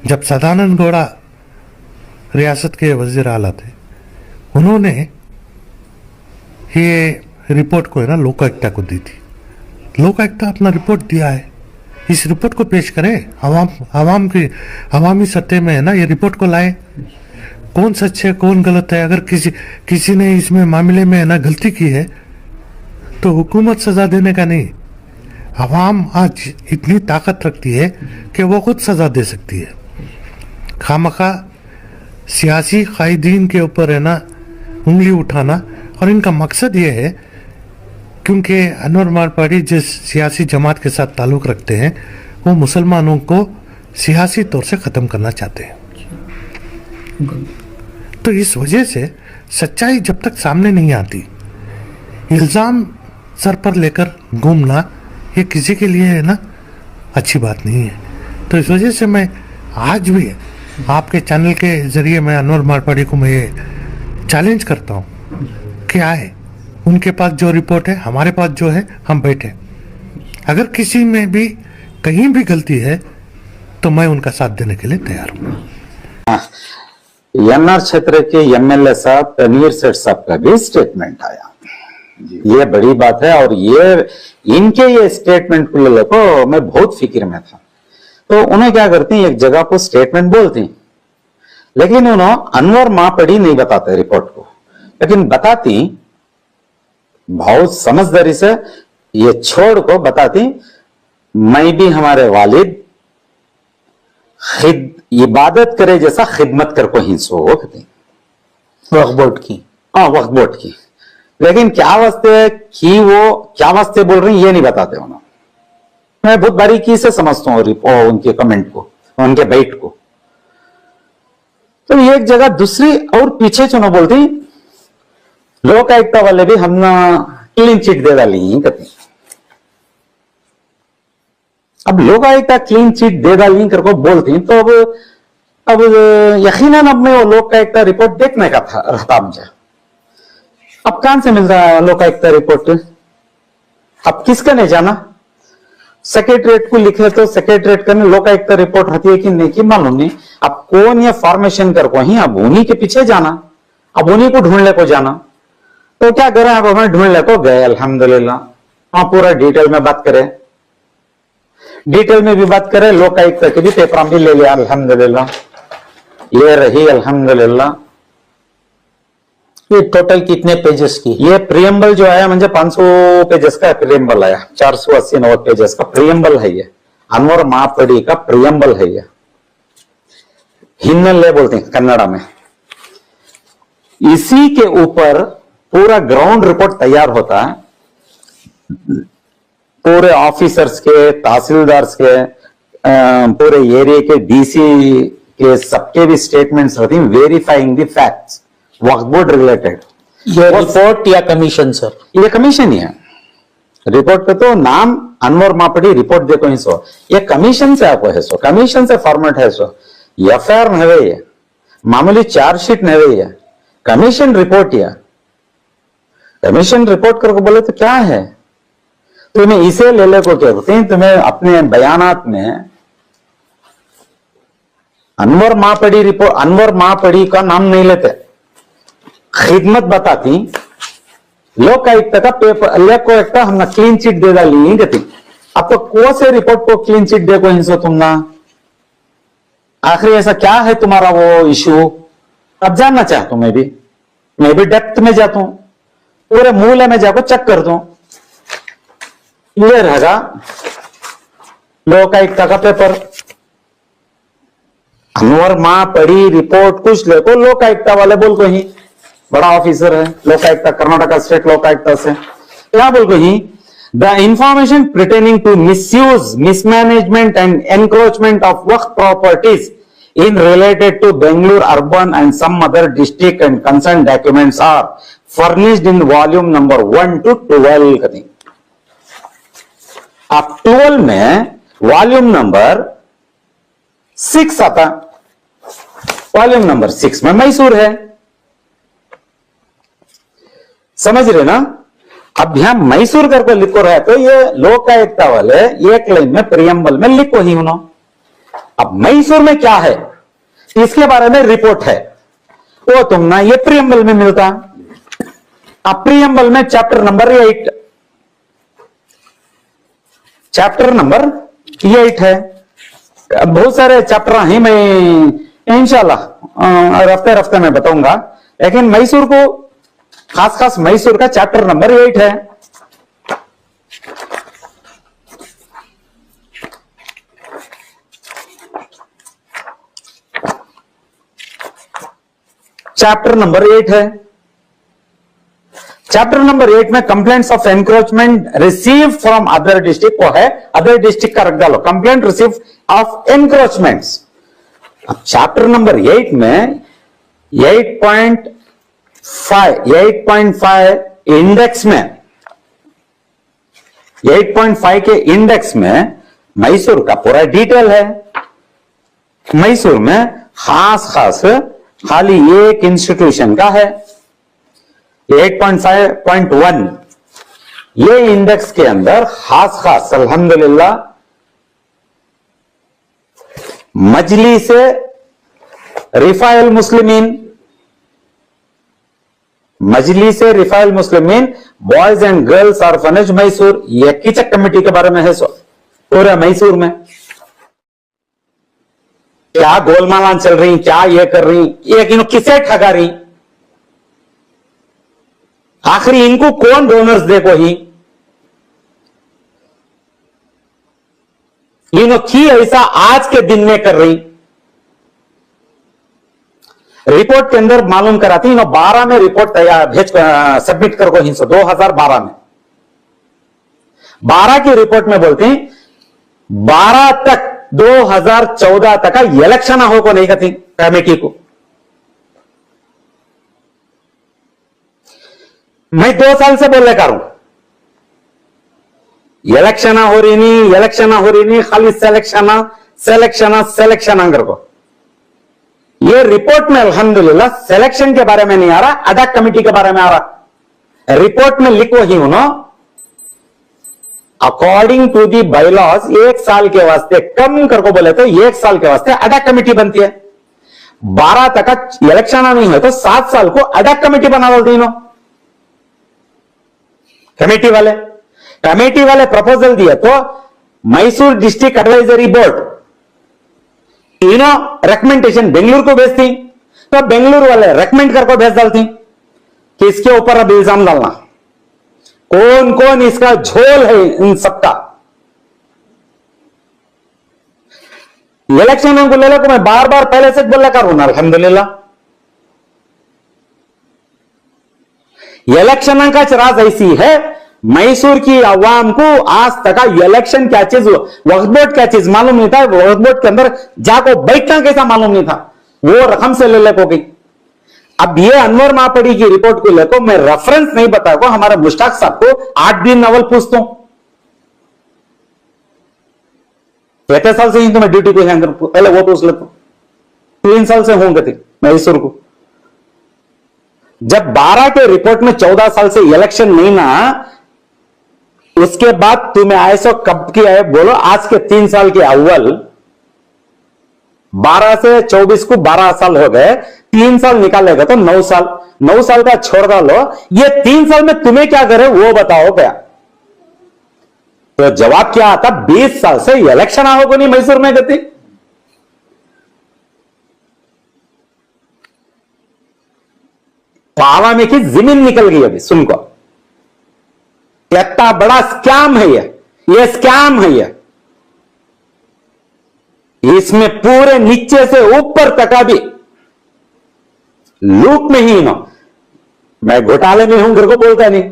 जब सदानंद गौड़ा रियासत के वजीर आला थे, उन्होंने ये रिपोर्ट को है ना लोकायुक्ता को दी थी। लोकायुक्ता अपना रिपोर्ट दिया है, इस रिपोर्ट को पेश करें, अवामी सत्ते में है ना, ये रिपोर्ट को लाए, कौन सच है कौन गलत है। अगर किसी ने इसमें मामले में है ना गलती की है तो हुकूमत सजा देने का नहीं, अवाम आज इतनी ताकत रखती है कि वो खुद सजा दे सकती है। खामखा सियासी कायदीन के ऊपर है ना उंगली उठाना, और इनका मकसद ये है क्योंकि अनवर मारवाड़ी जिस सियासी जमात के साथ ताल्लुक़ रखते हैं वो मुसलमानों को सियासी तौर से ख़त्म करना चाहते हैं। तो इस वजह से सच्चाई जब तक सामने नहीं आती, इल्ज़ाम सर पर लेकर घूमना ये किसी के लिए है ना अच्छी बात नहीं है। तो इस वजह से मैं आज भी आपके चैनल के ज़रिए मैं अनवर मारवाड़ी को मैं ये चैलेंज करता हूँ कि आए, उनके पास जो रिपोर्ट है, हमारे पास जो है, हम बैठे। अगर किसी में भी कहीं भी गलती है तो मैं उनका साथ देने के लिए तैयार हूँ। एनआर क्षेत्र के एमएलए साहब तनवीर सेठ साहब का भी स्टेटमेंट आया, ये बड़ी बात है। और ये इनके ये स्टेटमेंट को लेकर मैं बहुत फिक्र में था। तो उन्हें क्या करती हैं, एक जगह को स्टेटमेंट बोलती, लेकिन उन्होंने अनवर मापड़ी नहीं बताते रिपोर्ट को, लेकिन बताती बहुत समझदारी से, ये छोड़ को बताती मैं भी हमारे वालिद इबादत करे जैसा खिदमत कर को हिंसो वक्फ बोर्ड की, हाँ वक्फ बोर्ड की। लेकिन क्या वास्ते कि वो क्या वास्ते बोल रही ये नहीं बताते उन्होंने। मैं बहुत बारीकी से समझता हूँ उनके कमेंट को, उनके बैठ को। तो एक जगह दूसरी और पीछे चुनो बोलती लोकायुक्ता वाले भी हमने क्लीन चिट दे डाली कहते। अब लोकायुक्ता क्लीन चिट दे डाली करके बोलती, तो अब यकीनन अब मैं वो लोकायुक्ता रिपोर्ट देखने का था रहता मुझे। अब कहां से मिल रहा है लोकायुक्ता रिपोर्ट? अब किसका नहीं जाना? सेक्रेटरीट को लिखे तो सेक्रेटरीट करने लोकायुक्ता रिपोर्ट रहती है कि नहीं कि मालूम नहीं। अब कौन ये फॉर्मेशन कर को ही, अब उन्हीं के पीछे जाना, अब उन्हीं को ढूंढने को जाना। तो क्या करें, अब हमें ढूंढने को गए अल्हम्दुलिल्लाह। हाँ पूरा डिटेल में बात करें, डिटेल में भी बात करें, लोकायुक्ता के भी पेपर भी ले लिया अल्हम्दुलिल्लाह, ये रही अल्हम्दुलिल्लाह। ये टोटल कितने पेजेस की? ये प्रियम्बल जो आया मुझे 500 पेजेस का प्रियम्बल आया, 480-90 पेजेस का प्रियम्बल है ये, अनवर मापड़ी का प्रियम्बल है ये, हिन्नले बोलते हैं कन्नड़ा में। इसी के ऊपर पूरा ग्राउंड रिपोर्ट तैयार होता है, पूरे ऑफिसर्स के, तहसीलदार्स के, पूरे एरिया के डीसी के सबके भी स्टेटमेंट्स रहती हैं verifying the facts Waqf board related. ये रिपोर्ट या कमीशन? सर ये कमीशन ही है। रिपोर्ट का तो नाम अनवर मापड़ी रिपोर्ट देखो ही सो, ये कमीशन से आपको है सो, कमीशन से फॉर्मेट है सो, एफआईआर नहीं है, मामूली चार्जशीट नहीं है, कमीशन रिपोर्ट या कमीशन रिपोर्ट करके बोले तो क्या है? तुम्हें इसे ले ले को क्या कहते हैं, तुम्हें अपने बयानात में अनवर मापड़ी रिपोर्ट, अनवर मापड़ी का नाम नहीं लेते, खिदमत बताती लोकायुक्त का पेपर लोकायुक्त हमने क्लीन चिट दे डाली कहती। अब तो कौन से रिपोर्ट को क्लीन चिट देखो हिंसो तुम ना, आखिर ऐसा क्या है तुम्हारा वो इश्यू? अब जानना चाहता हूं, मैं भी डेप्थ में जाता हूं, पूरे मूल में जाकर चेक कर दूं। ये रहेगा लोकायुक्त का पेपर, अनवर मापड़ी रिपोर्ट कुछ ले को लोकायुक्त वाले बोल को ही, बड़ा ऑफिसर है लोकायुक्त कर्नाटक स्टेट लोकायुक्त से, क्या बोल को ही the information pertaining to misuse, mismanagement and encroachment of Waqf properties in related to Bangalore urban and some other district and concerned documents are furnished in volume number 1 to 12 कहती। अब 12 में वॉल्यूम नंबर 6 आता, volume number 6 में मैसूर है, समझ रहे ना? अब यहां मैसूर करके लिखो रहे तो ये लोकायुक्त वाले एक लाइन में प्रियम्बल में लिखो ही उन्होंने, अब मैसूर में क्या है इसके बारे में रिपोर्ट है, वो तुम ना ये प्रियम्बल में मिलता। अब प्रियम्बल में चैप्टर नंबर 8 है। बहुत सारे चैप्टर हैं, मैं इंशाल्लाह रफ्ते में बताऊंगा, लेकिन मैसूर को खास मैसूर का चैप्टर नंबर 8 है। चैप्टर नंबर 8 है। चैप्टर नंबर 8 में complaints of encroachment receive from other district को है, अदर डिस्ट्रिक्ट का रख डालो, कंप्लेंट रिसीव ऑफ एनक्रोचमेंट्स। अब चैप्टर नंबर 8 में 8.5 इंडेक्स में 8.5 के इंडेक्स में मैसूर का पूरा डिटेल है। मैसूर में खास खाली एक इंस्टीट्यूशन का है। 8.5.1 ये इंडेक्स के अंदर खास अल्हम्दुलिल्लाह मजलिस रिफाइल Muslimeen boys and girls orphanage Mysore, ये किचक कमेटी के बारे में है। पूरे मैसूर में क्या गोलमाला चल रही, क्या ये कर रही, ये किसे ठगा रही, आखिरी इनको कौन डोनर्स देखो ही, की ऐसा आज के दिन में कर रही। रिपोर्ट के अंदर मालूम कराती 12 में रिपोर्ट तैयार सबमिट कर को 2012 में 12 की रिपोर्ट में बोलती 12 तक 2014 तक का इलेक्शन हो को नहीं कहती कमेटी को। मैं 2 साल से बोलने कर रहा हूं, इलेक्शन हो रही नहीं, खाली सिलेक्शन कर को। ये रिपोर्ट में अल्हम्दुलिल्लाह सिलेक्शन के बारे में नहीं आ रहा, अडक कमेटी के बारे में आ रहा। रिपोर्ट में लिखो ही उन्होंने अकॉर्डिंग टू दी बायलॉज 1 साल के वास्ते कम कर को बोले तो 1 साल के वास्ते अडक कमेटी बनती है। 12 तक इलेक्शन नहीं है तो 7 साल को अडक कमेटी बना डालती इन्होंने। कमेटी वाले प्रपोजल दिए तो Mysore district advisory board recommendation Bengaluru को भेजती, तो बेंगलुरु वाले रेकमेंड करके भेज डालती कि इसके ऊपर अब इल्जाम डालना। कौन कौन इसका झोल है इन सबका। इलेक्शन को ले लो, मैं बार पहले से बोला करूं ना अल्हम्दुलिल्लाह। इलेक्शन का राज ऐसी है, मैसूर की आवाम को आज तक इलेक्शन क्या चीज, वक्फ बोर्ड क्या चीज मालूम नहीं था। वक्फ बोर्ड के अंदर जाको बैठना कैसा मालूम नहीं था, वो रकम से ले को गई। अब ये अनवर मापड़ी की रिपोर्ट को लेकर मैं रेफरेंस नहीं बताऊंगा, हमारे मुश्ताक साहब को 8 दिन अवल पूछता हूं। 7 साल से ही तो मैं ड्यूटी पे हैं, पहले वो पूछ लेता हूं। 3 साल से होंगे थे मैसूर को। जब 12 के रिपोर्ट में 14 साल से इलेक्शन नहीं ना, उसके बाद तुम्हें आए सो कब की आए बोलो। आज के 3 साल के अव्वल 12 से 24 को 12 साल हो गए, 3 साल निकालेगा तो 9 साल। 9 साल का छोड़ डालो, ये 3 साल में तुम्हें क्या करे वो बताओ क्या। तो जवाब क्या आता, 20 साल से इलेक्शन होगा नहीं मैसूर में गति। पावा में की जमीन निकल गई अभी, सुनको कितना बड़ा स्कैम है ये स्कैम है ये। इसमें पूरे नीचे से ऊपर तक भी लूट में ही ना, मैं घोटाले में हूं घर को बोलता नहीं।